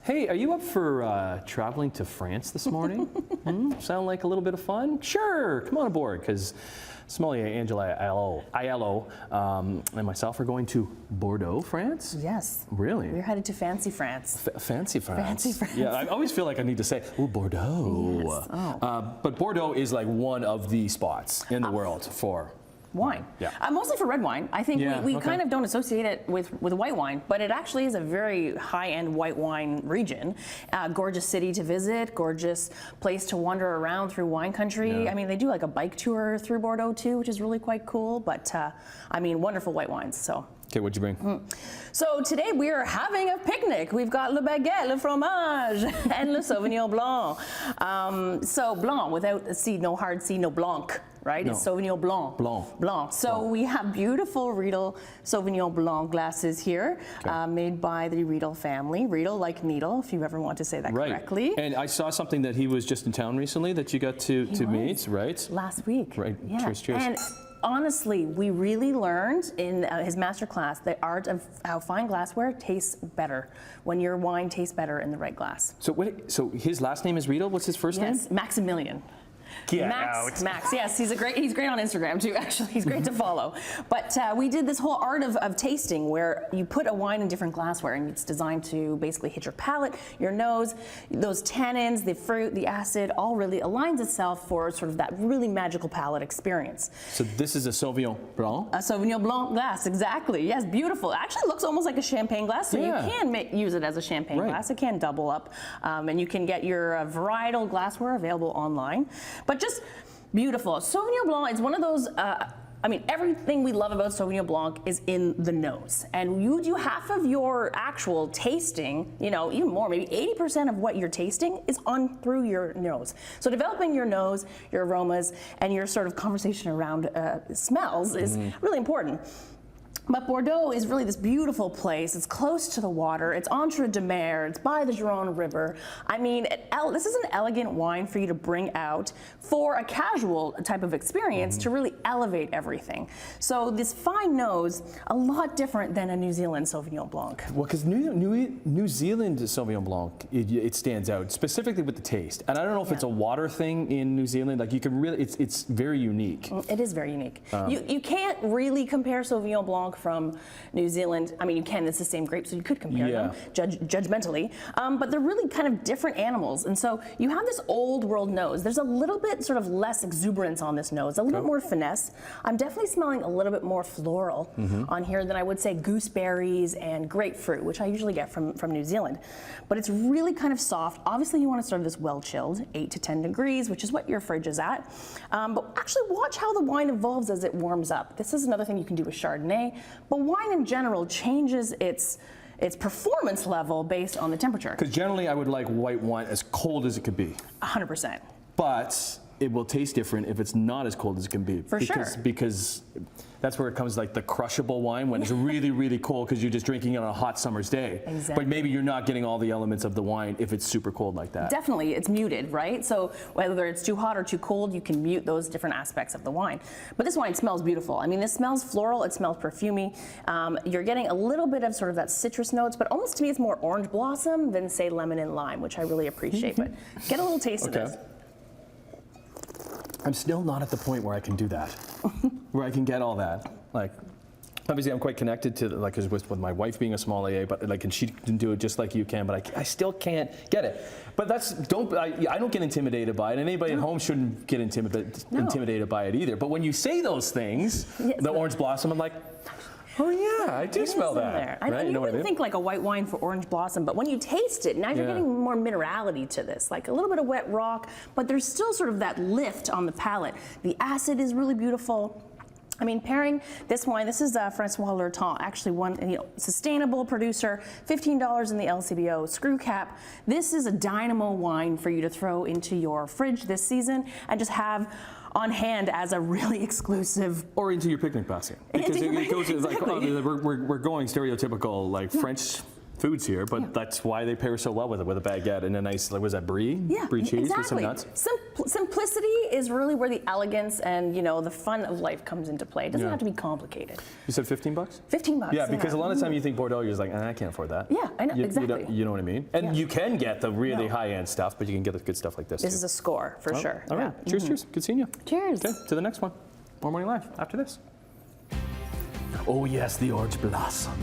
Hey, are you up for traveling to France this morning? Sound like a little bit of fun? Sure, come on aboard, because Sommelier Angela Aiello and myself are going to Bordeaux, France. Yes. Really? We're headed to fancy France. Fancy France. Fancy France. Yeah, I always feel like I need to say, oh, Bordeaux. Yes. Oh. But Bordeaux is like one of the spots in the world for wine. Yeah. Mostly for red wine. I think we kind of don't associate it with white wine, but it actually is a very high-end white wine region. Gorgeous city to visit, gorgeous place to wander around through wine country. Yeah. I mean, they do like a bike tour through Bordeaux too, which is really quite cool, but I mean, wonderful white wines, so. Okay, what'd you bring? So today we are having a picnic. We've got le baguette, le fromage, and le Sauvignon Blanc. So Blanc, without a C, no hard C, no Blanc, right? No. It's Sauvignon Blanc. Blanc. So we have beautiful Riedel Sauvignon Blanc glasses here, made by the Riedel family. Riedel like needle, if you ever want to say that correctly. And I saw something that he was just in town recently that you got to meet, right? Last week. Right. Yeah. Cheers. And honestly, we really learned in his master class the art of how fine glassware tastes better when your wine tastes better in the right glass. So so his last name is Riedel. What's his first name? Yes, Maximilian. Get Max, yes, he's great on Instagram too, actually. He's great to follow. But we did this whole art of tasting where you put a wine in different glassware and it's designed to basically hit your palate, your nose, those tannins, the fruit, the acid, all really aligns itself for sort of that really magical palate experience. So this is a Sauvignon Blanc? A Sauvignon Blanc glass, exactly. Yes, beautiful. It actually looks almost like a champagne glass, so you can use it as a champagne glass. It can double up, and you can get your varietal glassware available online. But just beautiful. Sauvignon Blanc is one of those, I mean, everything we love about Sauvignon Blanc is in the nose. And you do half of your actual tasting, you know, even more, maybe 80% of what you're tasting is on through your nose. So developing your nose, your aromas, and your sort of conversation around smells is really important. But Bordeaux is really this beautiful place. It's close to the water. It's entre de mer. It's by the Gironde River. I mean, this is an elegant wine for you to bring out for a casual type of experience to really elevate everything. So this fine nose, a lot different than a New Zealand Sauvignon Blanc. Well, because New Zealand Sauvignon Blanc, it stands out, specifically with the taste. And I don't know if it's a water thing in New Zealand. Like you can really, it's very unique. It is very unique. You can't really compare Sauvignon Blanc from New Zealand. I mean, you can, it's the same grape, so you could compare them judgmentally, but they're really kind of different animals. And so you have this old world nose. There's a little bit sort of less exuberance on this nose, a little bit more finesse. I'm definitely smelling a little bit more floral on here than I would say gooseberries and grapefruit, which I usually get from New Zealand. But it's really kind of soft. Obviously you want to serve this well chilled, 8 to 10 degrees, which is what your fridge is at. But actually watch how the wine evolves as it warms up. This is another thing you can do with Chardonnay. But wine in general changes its performance level based on the temperature. Because generally I would like white wine as cold as it could be. 100%. But it will taste different if it's not as cold as it can be. Because that's where it comes like the crushable wine when it's really, really cold because you're just drinking it on a hot summer's day. Exactly. But maybe you're not getting all the elements of the wine if it's super cold like that. Definitely, it's muted, right? So whether it's too hot or too cold, you can mute those different aspects of the wine. But this wine smells beautiful. I mean, this smells floral, it smells perfumey. You're getting a little bit of sort of that citrus notes, but almost to me it's more orange blossom than say lemon and lime, which I really appreciate. But get a little taste of this. I'm still not at the point where I can do that, where I can get all that. Like, obviously I'm quite connected to, like, with my wife being a sommelier, but like, and she can do it just like you can, but I still can't get it. But I don't get intimidated by it, and anybody at home shouldn't get intimidated by it either. But when you say those things, the orange blossom, I'm like, oh yeah, I do smell that. Right? You wouldn't think like a white wine for orange blossom, but when you taste it, now you're getting more minerality to this, like a little bit of wet rock, but there's still sort of that lift on the palate. The acid is really beautiful. I mean, pairing this wine, this is Francois Lurton, actually one sustainable producer, $15 in the LCBO screw cap. This is a dynamo wine for you to throw into your fridge this season and just have on hand as a really exclusive. Or into your picnic basket. Because it goes like, we're going stereotypical, like foods here, but that's why they pair so well with it, with a baguette and a nice, like, was that brie? Yeah, Brie cheese with some exactly. nuts? Simplicity is really where the elegance and the fun of life comes into play. It doesn't have to be complicated. You said $15? $15. Yeah, because a lot of time you think Bordeaux, you're just like, I can't afford that. Yeah, I know, exactly. You know what I mean? And you can get the really No. high-end stuff, but you can get the good stuff like this This too. is a score for sure. All right, cheers, cheers. Good seeing you. Cheers. Okay, to the next one. More Morning Live after this. Oh yes, the orange blossom.